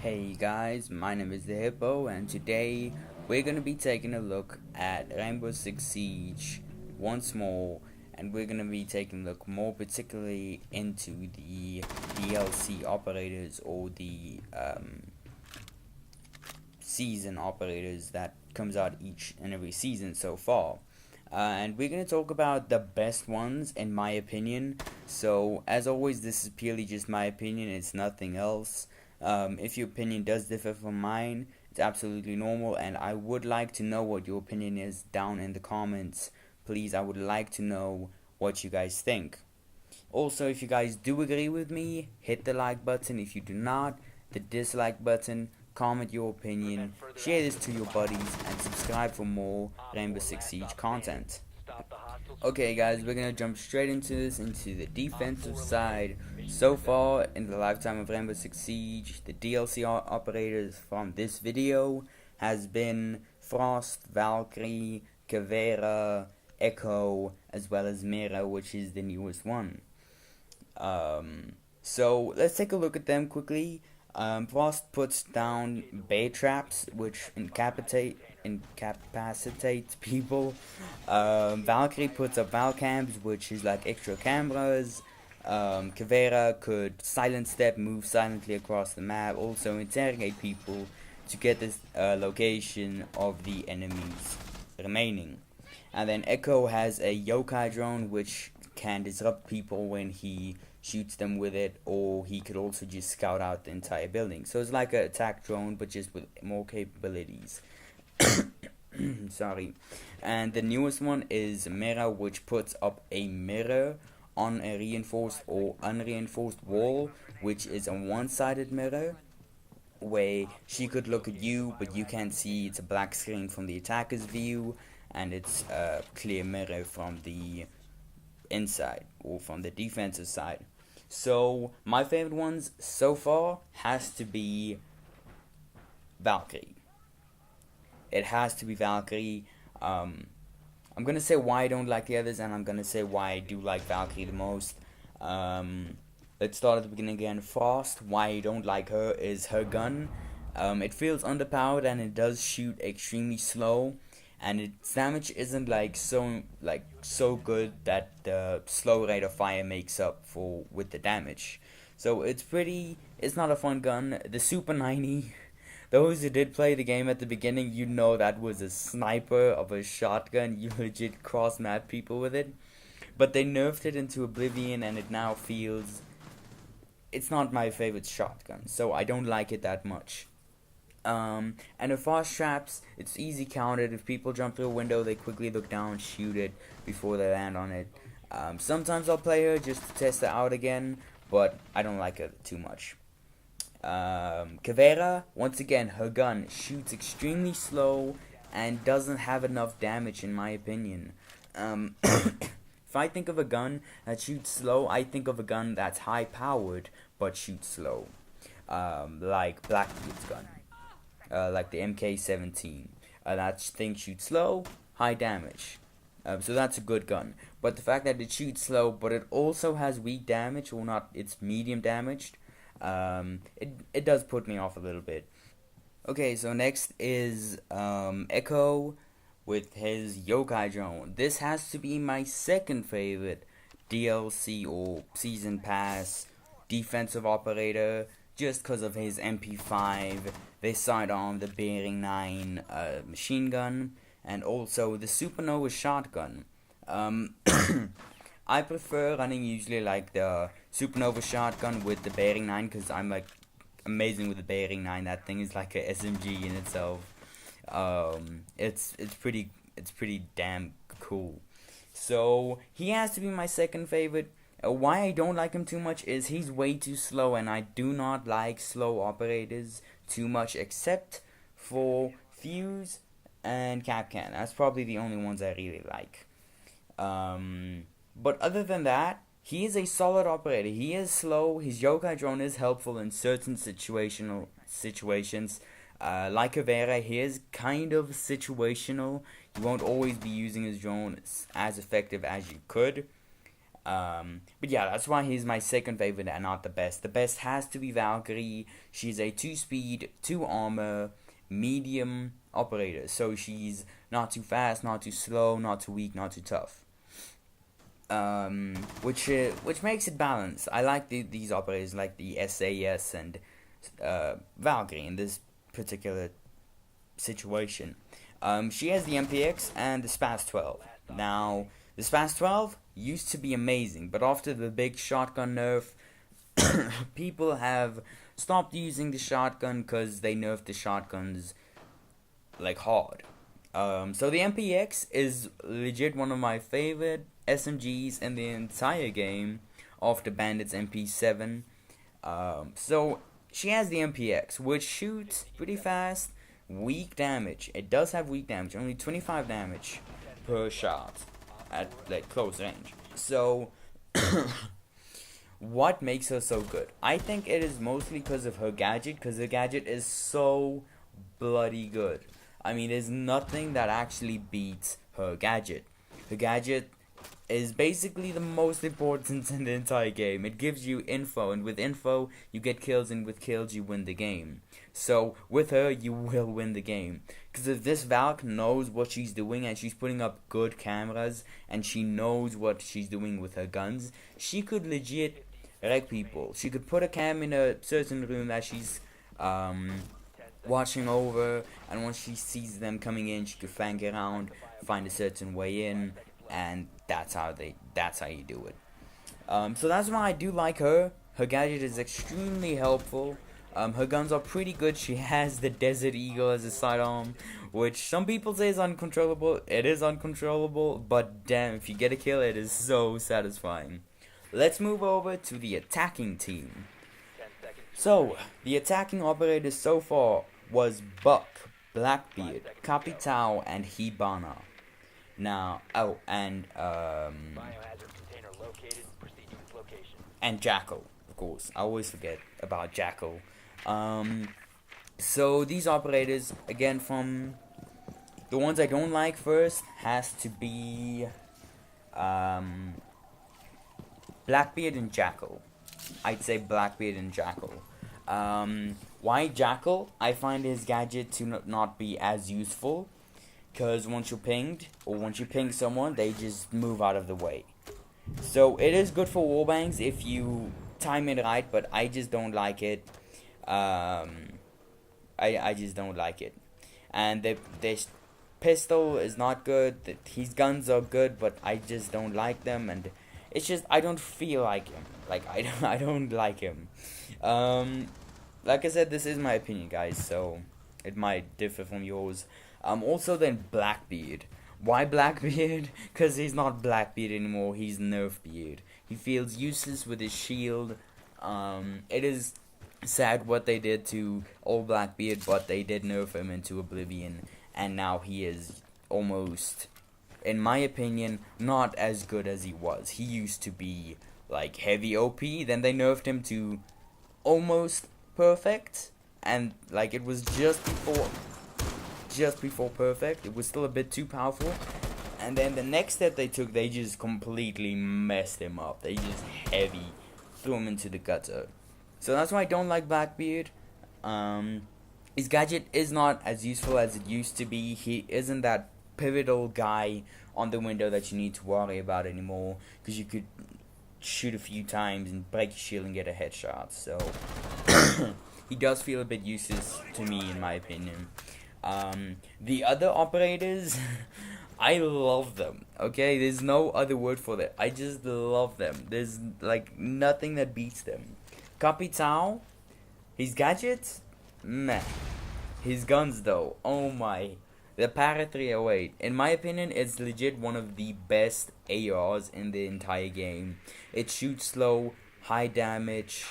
Hey guys, my name is the Hippo, and today we're gonna be taking a look at Rainbow Six Siege once more, and we're gonna be taking a look more particularly into the DLC operators or the season operators that comes out each and every season so far. And we're going to talk about the best ones in my opinion. So as always, this is purely just my opinion, it's nothing else. If your opinion does differ from mine, it's absolutely normal, and I would like to know what your opinion is down in the comments. Please, I would like to know what you guys think. Also, if you guys do agree with me, hit the like button. If you do not, the dislike button. Comment your opinion, share this to your buddies, and subscribe for more Rainbow Six Siege content. Okay guys, we're gonna jump straight into this, into the defensive side. So far, in the lifetime of Rainbow Six Siege, the DLC operators from this video has been Frost, Valkyrie, Caveira, Echo, as well as Mira, which is the newest one. So let's take a look at them quickly. Frost puts down bear traps, which incapacitates people. Valkyrie puts up Valcams, which is like extra cameras. Caveira could silent step, move silently across the map, also interrogate people to get this location of the enemies remaining. And then Echo has a yokai drone, which can disrupt people when he shoots them with it, or he could also just scout out the entire building. So it's like an attack drone, but just with more capabilities. Sorry. And the newest one is Mira, which puts up a mirror on a reinforced or unreinforced wall, which is a one-sided mirror, where she could look at you, but you can't see. It's a black screen from the attacker's view, and it's a clear mirror from the inside or from the defensive side. So my favorite ones so far has to be Valkyrie. It has to be Valkyrie. I'm gonna say why I don't like the others, and I'm gonna say why I do like Valkyrie the most. Let's start at the beginning again. Frost, why I don't like her is her gun. It feels underpowered, and it does shoot extremely slow, and its damage isn't so good that the slow rate of fire makes up for with the damage. So it's not a fun gun. The Super 90, those who did play the game at the beginning, you know that was a sniper of a shotgun. You legit cross map people with it. But they nerfed it into oblivion, and it now feels, it's not my favorite shotgun, so I don't like it that much. And the fast traps, it's easy counted. If people jump through a window, they quickly look down, shoot it before they land on it. Sometimes I'll play her just to test her out again, but I don't like her too much. Caveira, once again, her gun shoots extremely slow and doesn't have enough damage in my opinion. If I think of a gun that shoots slow, I think of a gun that's high powered but shoots slow. Like Blackbeard's gun. Like the MK17. That thing shoots slow, high damage. So that's a good gun. But the fact that it shoots slow, but it also has weak damage, or not, it's medium damaged, it does put me off a little bit. Okay, so next is Echo with his yokai drone. This has to be my second favorite DLC or season pass defensive operator, just because of his MP5, this sidearm, the Bearing 9 machine gun, and also the Supernova shotgun. I prefer running usually like the Supernova shotgun with the Bearing 9, because I'm like amazing with the Bearing 9. That thing is like a SMG in itself. It's pretty damn cool. So he has to be my second favorite. Why I don't like him too much is he's way too slow, and I do not like slow operators too much, except for Fuse and Capcan. That's probably the only ones I really like. But other than that, he is a solid operator. He is slow. His yokai drone is helpful in certain situations. Like Caveira, he is kind of situational. You won't always be using his drone as effective as you could. But yeah, that's why he's my second favorite and not the best. The best has to be Valkyrie. She's a 2 speed, 2 armor, medium operator. So she's not too fast, not too slow, not too weak, not too tough. Which makes it balanced. I like these operators, like the SAS and Valkyrie in this particular situation. She has the MPX and the SPAS 12. Now, the SPAS 12 used to be amazing, but after the big shotgun nerf, people have stopped using the shotgun because they nerfed the shotguns like hard. So the MPX is legit one of my favorite SMGs in the entire game after Bandit's MP7. So she has the MPX, which shoots pretty fast, weak damage. It does have weak damage, only 25 damage per shot at like close range. So what makes her so good? I think it is mostly because of her gadget, because her gadget is so bloody good. I mean, there's nothing that actually beats her gadget. Her gadget is basically the most important in the entire game. It gives you info, and with info, you get kills, and with kills, you win the game. So, with her, you will win the game. Because if this Valk knows what she's doing, and she's putting up good cameras, and she knows what she's doing with her guns, she could legit wreck people. She could put a cam in a certain room that she's watching over, and once she sees them coming in, she could flank around, find a certain way in, and that's how you do it. So that's why I do like her. Her gadget is extremely helpful. Her guns are pretty good. She has the Desert Eagle as a sidearm, which some people say is uncontrollable. It is uncontrollable, but damn, if you get a kill, it is so satisfying. Let's move over to the attacking team. So, the attacking operators so far was Buck, Blackbeard, Capitao, and Hibana. Now, and Jackal, of course. I always forget about Jackal. So these operators, again, from the ones I don't like first, has to be Blackbeard and Jackal. I'd say Blackbeard and Jackal. Why Jackal? I find his gadget to not be as useful, because once you're pinged, or once you ping someone, they just move out of the way. So it is good for warbangs if you time it right, but I just don't like it. I just don't like it. And the pistol is not good. His guns are good, but I just don't like them, and it's just I don't feel like him. Like I don't like him. Like I said, this is my opinion, guys, so it might differ from yours. Also then Blackbeard. Why Blackbeard? Because he's not Blackbeard anymore, he's Nerfbeard. He feels useless with his shield. It is sad what they did to old Blackbeard, but they did nerf him into oblivion, and now he is almost, in my opinion, not as good as he was. He used to be like heavy OP, then they nerfed him to almost perfect, and like it was just before perfect. It was still a bit too powerful, and then the next step they took, they just completely messed him up. They just heavy threw him into the gutter. So that's why I don't like Blackbeard. His gadget is not as useful as it used to be. He isn't that pivotal guy on the window that you need to worry about anymore, because you could shoot a few times and break your shield and get a headshot. So he does feel a bit useless to me, in my opinion. The other operators, I love them. Okay, there's no other word for that. I just love them. There's like nothing that beats them. Capitao, his gadgets, meh. His guns though, oh my. The Para 308, in my opinion, it's legit one of the best ARs in the entire game. It shoots slow, high damage,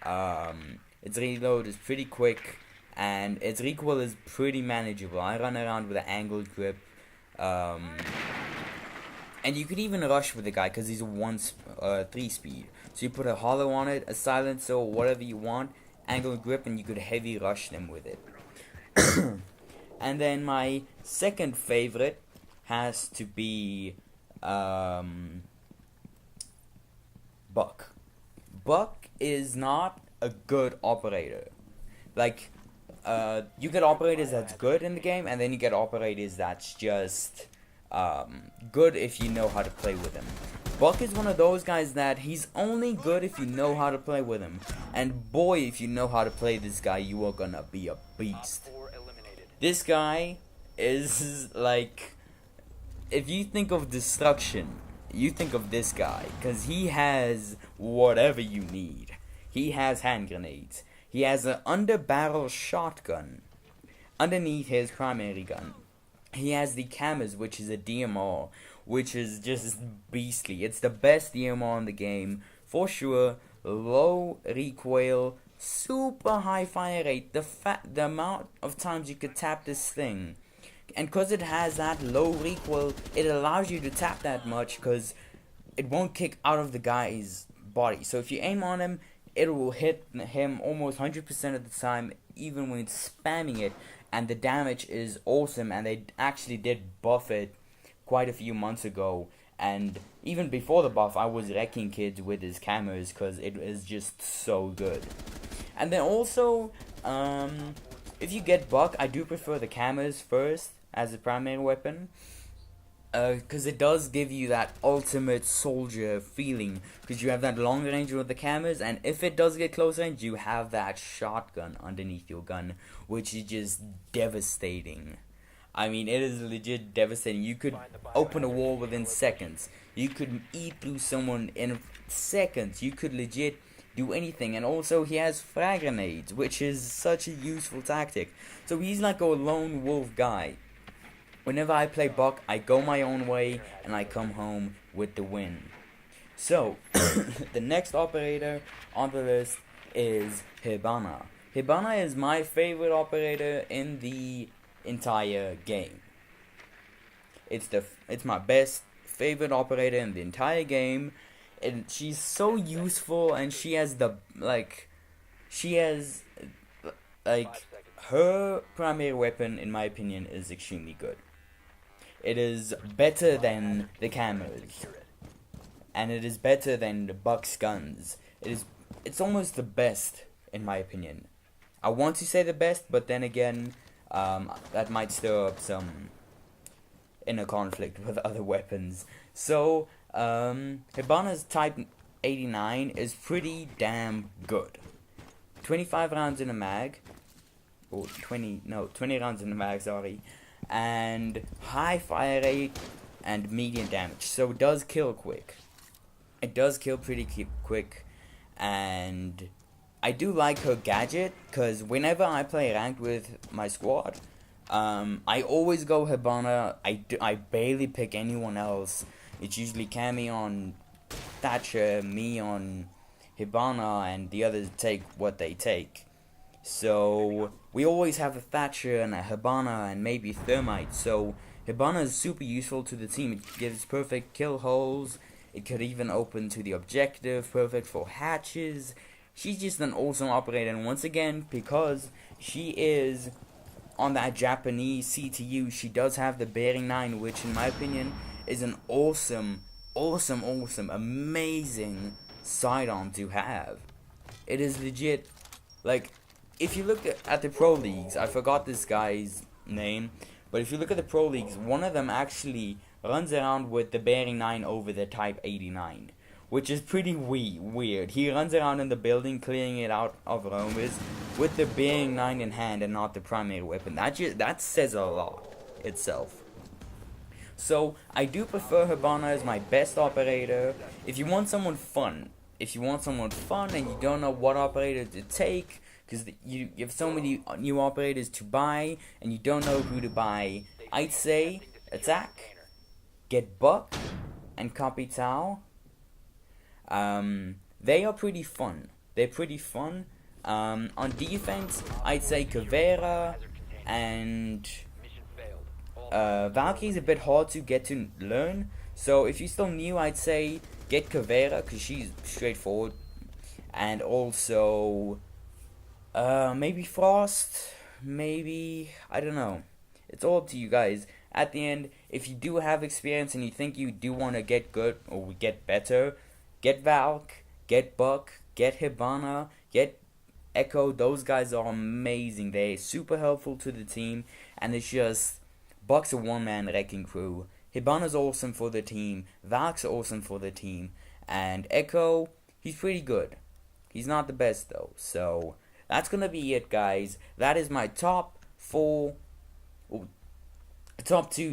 its reload is pretty quick, and its recoil is pretty manageable. I run around with an angled grip, and you could even rush with the guy because he's a 3 speed. So you put a hollow on it, a silencer, or whatever you want, angled grip, and you could heavy rush them with it. And then my second favorite has to be Buck is not a good operator. Like, you get operators that's good in the game, and then you get operators that's just good if you know how to play with him. Buck is one of those guys that he's only good if you know how to play with him. And boy, if you know how to play this guy, you are gonna be a beast. This guy is like, if you think of destruction, you think of this guy, because he has whatever you need. He has hand grenades. He has an under-barrel shotgun underneath his primary gun. He has the cameras, which is a DMR, which is just beastly. It's the best DMR in the game, for sure. Low recoil, super high fire rate. The amount of times you could tap this thing, and because it has that low recoil, it allows you to tap that much because it won't kick out of the guy's body. So if you aim on him, it will hit him almost 100% of the time, even when it's spamming it. And the damage is awesome, and they actually did buff it quite a few months ago. And even before the buff, I was wrecking kids with his cameras because it is just so good. And then also, if you get Buck, I do prefer the cameras first as a primary weapon, because it does give you that ultimate soldier feeling, because you have that long range with the cameras, and if it does get close range, you have that shotgun underneath your gun, which is just devastating. I mean, it is legit devastating. You could open a wall within seconds. You could eat through someone in seconds. You could legit do anything. And also, he has frag grenades, which is such a useful tactic. So he's like a lone wolf guy. Whenever I play Buck, I go my own way, and I come home with the win. So, the next operator on the list is Hibana. Hibana is my favorite operator in the entire game. It's my best favorite operator in the entire game, and she's so useful, and she has her primary weapon, in my opinion, is extremely good. It is better than the cameras, and it is better than the Buck's guns. It's almost the best, in my opinion. I want to say the best, but then again, that might stir up some inner conflict with other weapons. So, Hibana's Type 89 is pretty damn good. 25 rounds in a mag, or 20 rounds in a mag, sorry, and high fire rate and medium damage. So it does kill quick. It does kill pretty quick, and I do like her gadget, because whenever I play ranked with my squad, I always go Hibana. I barely pick anyone else. It's usually Cammy on Thatcher, me on Hibana, and the others take what they take. So we always have a Thatcher and a Hibana and maybe Thermite. So Hibana is super useful to the team. It gives perfect kill holes. It could even open to the objective, perfect for hatches. She's just an awesome operator, and once again, because she is on that Japanese CTU, she does have the Bearing 9, which in my opinion is an awesome, amazing sidearm to have. It is legit, like, if you look at the pro leagues, I forgot this guy's name, but if you look at the pro leagues, one of them actually runs around with the Bearing 9 over the Type 89, which is pretty weird. He runs around in the building clearing it out of roamers with the Bearing 9 in hand and not the primary weapon. That says a lot itself. So I do prefer Hibana as my best operator. If you want someone fun, and you don't know what operator to take, because you have so many new operators to buy and you don't know who to buy, I'd say attack, get Buck and Capitao. They are pretty fun. They're pretty fun. On defense, I'd say Caveira and Valkyrie's a bit hard to get to learn. So if you're still new, I'd say get Caveira, because she's straightforward. And also, maybe Frost, maybe, I don't know. It's all up to you guys. At the end, if you do have experience and you think you do want to get good or get better, get Valk, get Buck, get Hibana, get Echo. Those guys are amazing. They're super helpful to the team, and it's just Buck's a one-man wrecking crew. Hibana's awesome for the team. Valk's awesome for the team, and Echo, he's pretty good. He's not the best though. So that's gonna be it, guys. That is my top 2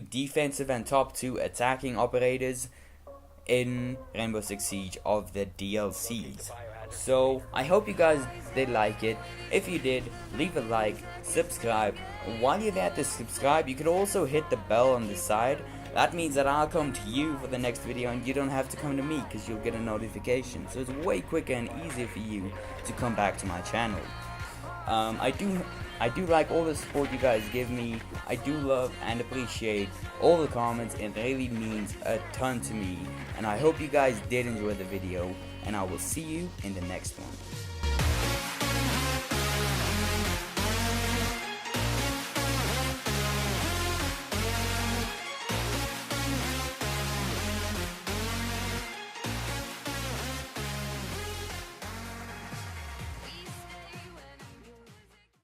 defensive and top 2 attacking operators in Rainbow Six Siege of the DLCs. So I hope you guys did like it. If you did, leave a like, subscribe. While you're there to subscribe, you could also hit the bell on the side. That means that I'll come to you for the next video and you don't have to come to me because you'll get a notification. So it's way quicker and easier for you to come back to my channel. I do like all the support you guys give me. I do love and appreciate all the comments. It really means a ton to me. And I hope you guys did enjoy the video. And I will see you in the next one.